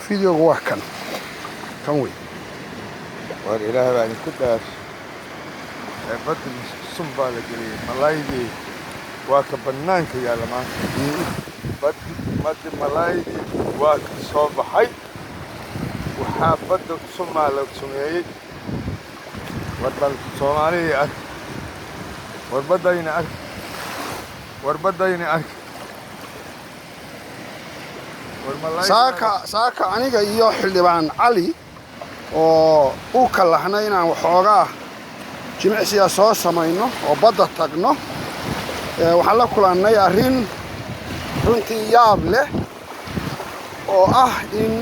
فيديو واحد كان وي والإله بعد كده بدل الصنبا لجري ملايدي وكبنانك يا لما بدل ملايدي وكصوب حي وحافظ الصنبا لو سمعي بدل صومالي أك وربدين أك وربدين أك saaka aniga iyo xildhibaan cali oo u kalaxnay inaan waxoogaa jimicsiga soo samayno oo badda tagno waxaan la kulannay arrin runtii yaab leh oo ah in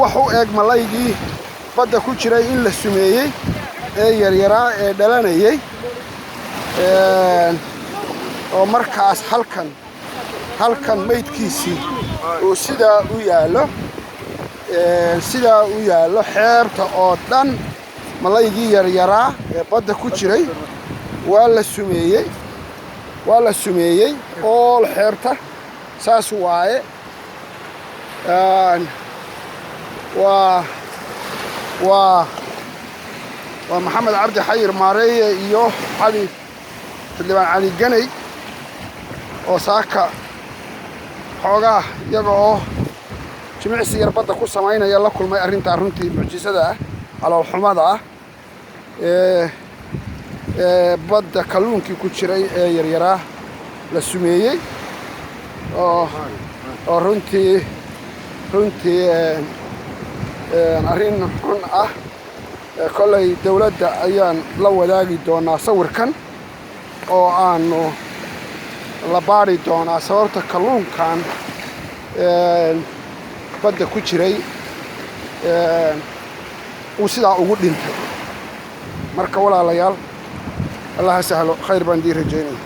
wax u eg malaygii badda ku jiray in la sumeeyey ee yaryaraa ee dhalanayay oo markaas halkan maydkiisii uu sidaa u yaallo xeebta oo dhan malaygii yaryaraa ee badda ku jiray waa la sumeeyey oo xeebta saas waaye waa maxamed cabdi xayir maareeye iyo xildhibaan cali ganay oo saaka xoogaa iyaga oo jimicsi yar badda ku samaynaya la kulmay arrintaa runtii mucjisada ah caloolxumada ah ee badda kalluunkii ku jiray ee yaryaraa la sumeeyey oo runtii arrin xun ah kollay dawladda ayaan la wadaagi doonaa sawirkan oo aanu la baari doonaa sababta kalluunkan badda ku jiray uu sidaa ugu dhintay marka walaalayaal allaha sahlo khayr baan dii rajaynaya